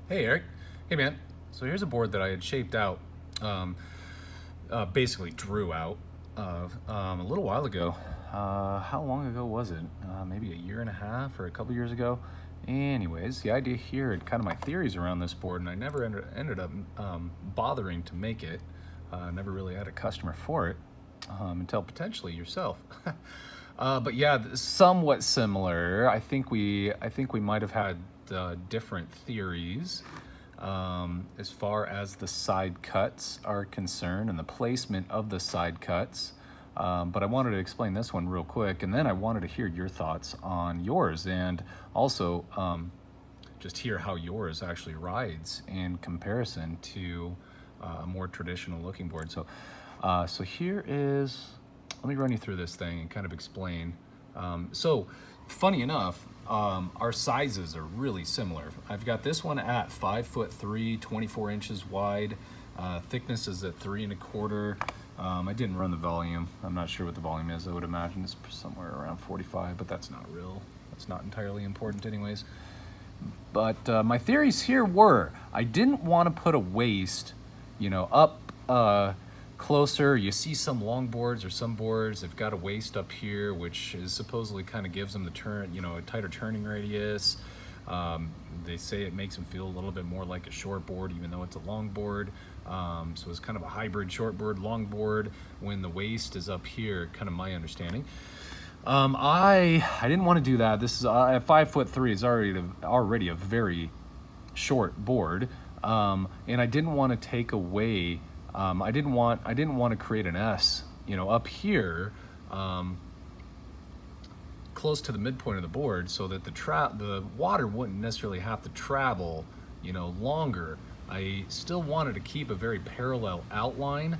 Hey Eric, hey man. So here's a board that I had shaped out, basically drew out a little while ago. How long ago was it? Maybe a year and a half or a couple years ago. Anyways, the idea here and kind of my theories around this board, and I never ended up bothering to make it. Never really had a customer for it until potentially yourself. But yeah, somewhat similar. I think we might have had different theories as far as the side cuts are concerned and the placement of the side cuts. But I wanted to explain this one real quick, and then I wanted to hear your thoughts on yours, and also just hear how yours actually rides in comparison to a more traditional looking board. So here is, let me run you through this thing and kind of explain. So funny enough, our sizes are really similar. I've got this one at 5'3", 24 inches wide. Thickness is at 3 1/4. I didn't run the volume. I'm not sure what the volume is. I would imagine it's somewhere around 45, but that's not real. That's not entirely important anyways. But my theories here were, I didn't want to put a waist, up closer. You see some long boards or some boards, they've got a waist up here, which is supposedly kind of gives them the turn, a tighter turning radius. They say it makes them feel a little bit more like a short board, even though it's a long board. So it's kind of a hybrid short board, long board, when the waist is up here, kind of my understanding. I didn't want to do that. This is at 5'3" is already a very short board. And I didn't want to take away, I didn't want to create an S, up here, close to the midpoint of the board, so that the water wouldn't necessarily have to travel, longer. I still wanted to keep a very parallel outline,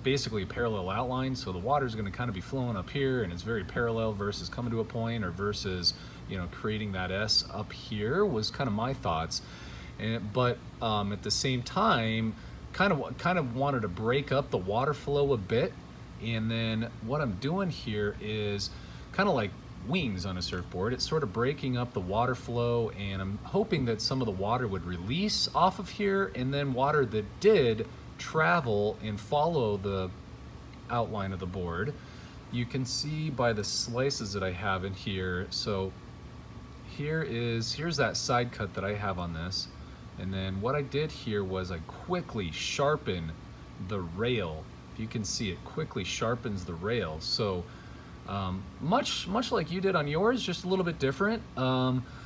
basically a parallel outline. So the water is going to kind of be flowing up here, and it's very parallel versus coming to a point, or versus, creating that S up here was kind of my thoughts. But at the same time, kind of wanted to break up the water flow a bit. And then what I'm doing here is kind of like wings on a surfboard. It's sort of breaking up the water flow, and I'm hoping that some of the water would release off of here, and then water that did travel and follow the outline of the board. You can see by the slices that I have in here. So here's that side cut that I have on this. And then what I did here was I quickly sharpen the rail. You can see it quickly sharpens the rail. So much like you did on yours, just a little bit different.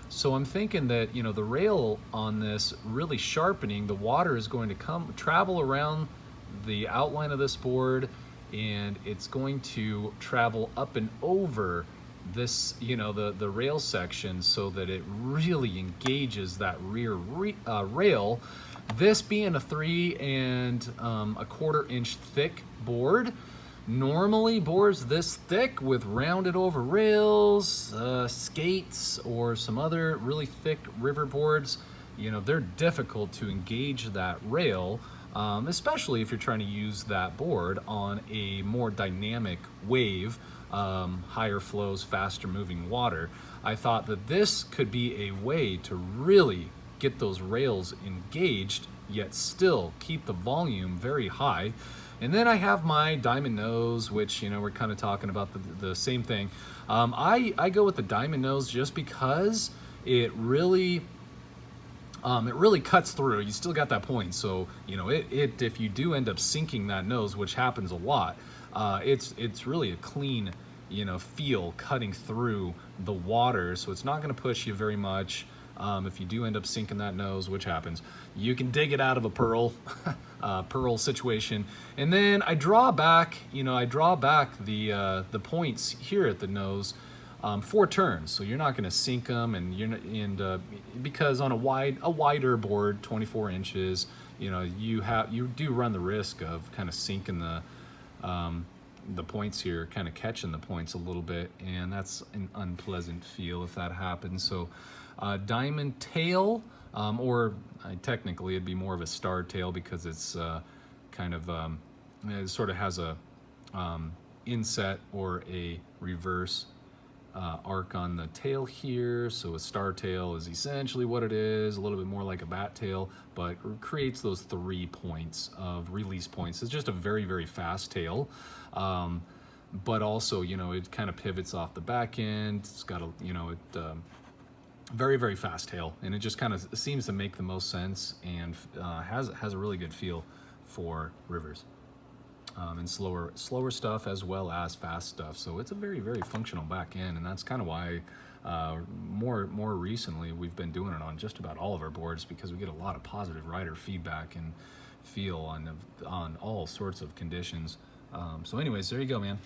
So I'm thinking that, the rail on this really sharpening, the water is going to travel around the outline of this board, and it's going to travel up and over this, the rail section, so that it really engages that rear rail. This being a 3 1/4 inch thick board, normally boards this thick with rounded over rails, skates, or some other really thick river boards, they're difficult to engage that rail, especially if you're trying to use that board on a more dynamic wave, higher flows, faster moving water. I thought that this could be a way to really get those rails engaged, yet still keep the volume very high. And then I have my diamond nose, which, we're kind of talking about the same thing. I go with the diamond nose just because it really cuts through. You still got that point. So, if you do end up sinking that nose, which happens a lot, it's really a clean, feel cutting through the water. So it's not going to push you very much. If you do end up sinking that nose, which happens, you can dig it out of a pearl situation. And then I draw back, the points here at the nose 4 turns. So you're not going to sink them, and because on a wider board, 24 inches, you do run the risk of kind of sinking the points here, kind of catching the points a little bit, and that's an unpleasant feel if that happens. So diamond tail, or technically it'd be more of a star tail, because it's it sort of has a inset or a reverse arc on the tail here. So a star tail is essentially what it is, a little bit more like a bat tail, but creates those 3 points of release points. It's just a very, very fast tail. But also, you know, it kind of pivots off the back end. It's got a, you know, very, very fast tail, and it just kind of seems to make the most sense, and has a really good feel for rivers. And slower stuff as well as fast stuff. So it's a very, very functional back end, and that's kind of why more recently we've been doing it on just about all of our boards, because we get a lot of positive rider feedback and feel on all sorts of conditions. So anyways, there you go, man.